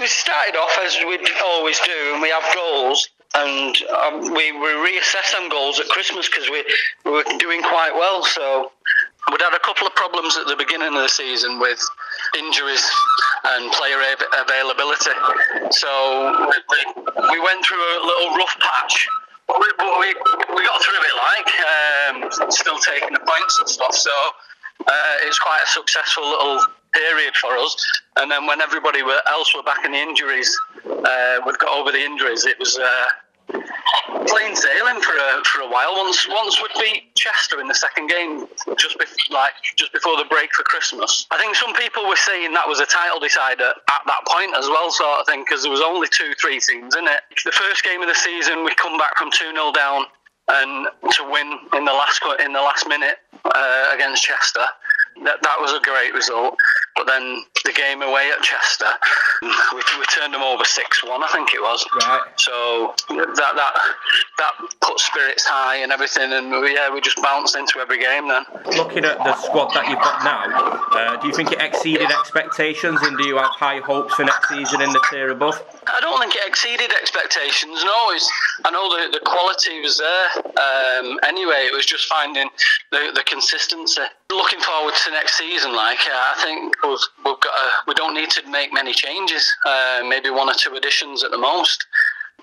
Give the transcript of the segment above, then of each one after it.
we started off as we always do, and we have goals. And we reassessed them goals at Christmas because we were doing quite well. So we'd had a couple of problems at the beginning of the season with injuries and player availability. So we went through a little rough patch. But we got through it, still taking the points and stuff. So it was quite a successful little period for us. And then when everybody else were back in the injuries, we'd got over the injuries. It was plain sailing for a while. Once we'd beat Chester in the second game, just before the break for Christmas. I think some people were saying that was a title decider at that point as well, sort of thing, because there was only 2-3 teams in it. The first game of the season, we come back from 2-0 down, and to win in the last minute against Chester. That was a great result. But then the game away at Chester, we turned them over 6-1, I think it was. Right. So that put spirits high and everything, and we just bounced into every game then. Looking at the squad that you've got now, do you think it exceeded expectations, and do you have high hopes for next season in the tier above? I don't think it exceeded expectations, no. I know the quality was there. Anyway, it was just finding the consistency. Looking forward to next season, I think we don't need to make many changes. Maybe 1 or 2 additions at the most.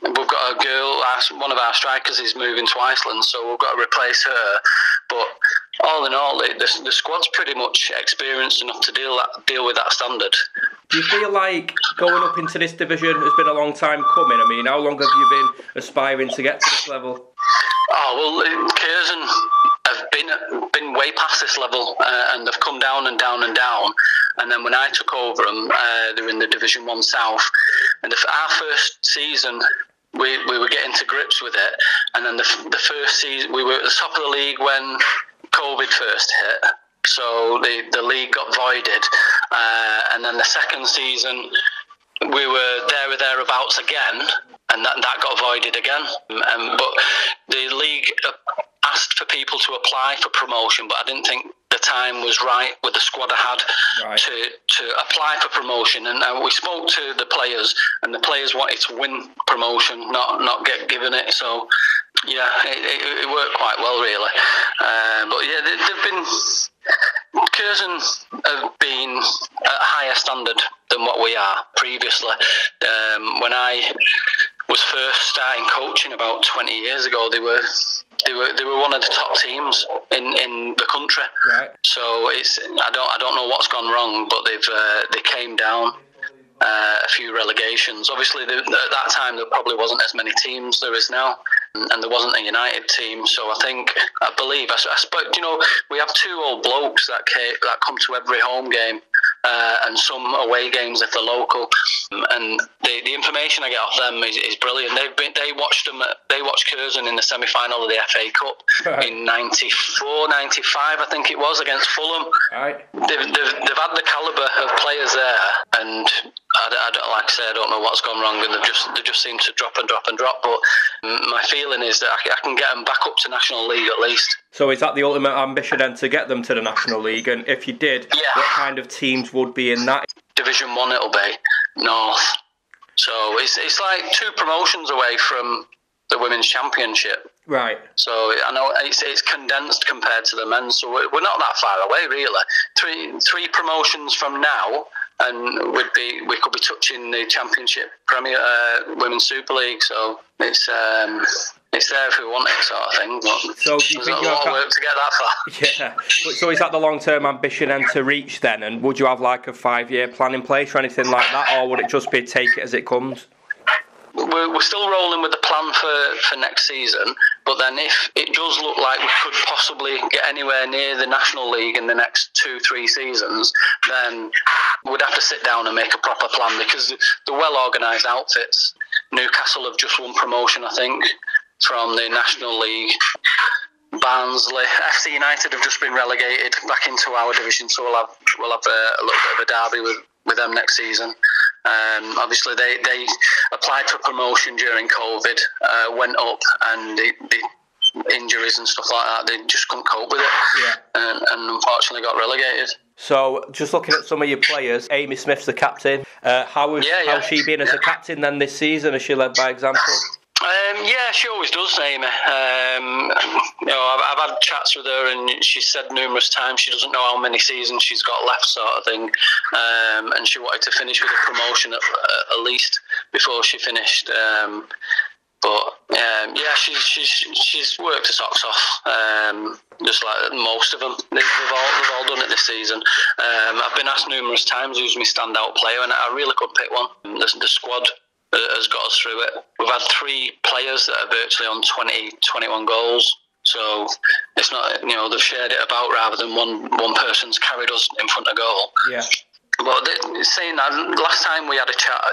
We've got a girl, one of our strikers is moving to Iceland, so we've got to replace her. But all in all, the squad's pretty much experienced enough to deal with that standard. Do you feel like going up into this division has been a long time coming? I mean, how long have you been aspiring to get to this level? Oh, well, Curzon have been way past this level, and they've come down and down and down. And then when I took over them, they were in the Division 1 South. And our first season, we were getting to grips with it. And then the first season, we were at the top of the league when COVID first hit. So the league got voided. And then the second season, we were there or thereabouts again. And that got voided again. But the league asked for people to apply for promotion, but I didn't think the time was right with the squad I had to apply for promotion. And we spoke to the players, and the players wanted to win promotion, not get given it. So yeah, it worked quite well, really. But yeah, they've been. Curzon have been at a higher standard than what we are previously. When I was first starting coaching about 20 years ago, they were one of the top teams in the country. Right. So I don't know what's gone wrong, but they came down a few relegations. Obviously, at that time there probably wasn't as many teams there is now, and there wasn't a United team. So I believe I spoke. We have 2 old blokes that come to every home game. And some away games if they're local, and the information I get off them is brilliant. They watched Curzon in the semi-final of the FA Cup in 94, 95, I think it was, against Fulham. Right. They've had the calibre of players there, and I don't, like I say, I don't know what's gone wrong, and they just seem to drop and drop and drop. But my feeling is that I can get them back up to National League at least. So is that the ultimate ambition then, to get them to the National League? And if you did, what kind of teams would be in that? Division 1 it'll be, North. So it's like 2 promotions away from the Women's Championship. Right. So I know it's condensed compared to the men's, so we're not that far away, really. Three promotions from now, and we could be touching the Championship, Premier Women's Super League. So it's there if we want it, sort of thing. But so do you think there's a lot of work to get that far. Yeah. So is that the long-term ambition then to reach then? And would you have like a 5-year plan in place or anything like that, or would it just be take it as it comes? We're still rolling with the plan for next season, but then if it does look like we could possibly get anywhere near the National League in the next 2-3 seasons, then we'd have to sit down and make a proper plan, because the well-organised outfits, Newcastle have just won promotion, I think, from the National League. Barnsley, FC United have just been relegated back into our division, so we'll have a little bit of a derby with them next season. Obviously, they applied for promotion during COVID, went up, and the injuries and stuff like that, they just couldn't cope with it, and unfortunately got relegated. So, just looking at some of your players, Amy Smith's the captain. How's she been as a captain then this season? Has she led by example? Yeah, she always does, Amy. I've had chats with her, and she said numerous times she doesn't know how many seasons she's got left, sort of thing. And she wanted to finish with a promotion at least before she finished. She's worked her socks off, just like most of them. They've all done it this season. I've been asked numerous times who's my standout player, and I really couldn't pick one. The squad has got us through it. We've had 3 players that are virtually on 21 goals. So it's not, they've shared it about rather than one person's carried us in front of goal. Yeah. But saying that, last time we had a chat,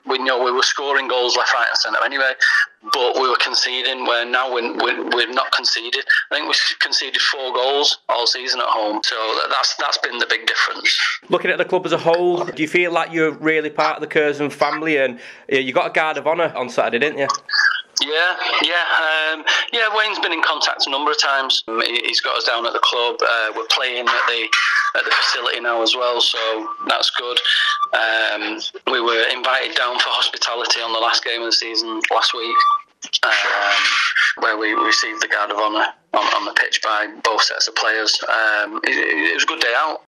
we were scoring goals left, right and centre anyway, but we were conceding, where now we're not conceded. I think we conceded 4 goals all season at home, so that's been the big difference. Looking at the club as a whole, do you feel like you're really part of the Curzon family? And you got a guard of honour on Saturday, didn't you? Yeah. Wayne's been in contact a number of times. He's got us down at the club. We're playing at the facility now as well, so that's good. We were invited down for hospitality on the last game of the season last week, where we received the guard of honour on the pitch by both sets of players. It was a good day out.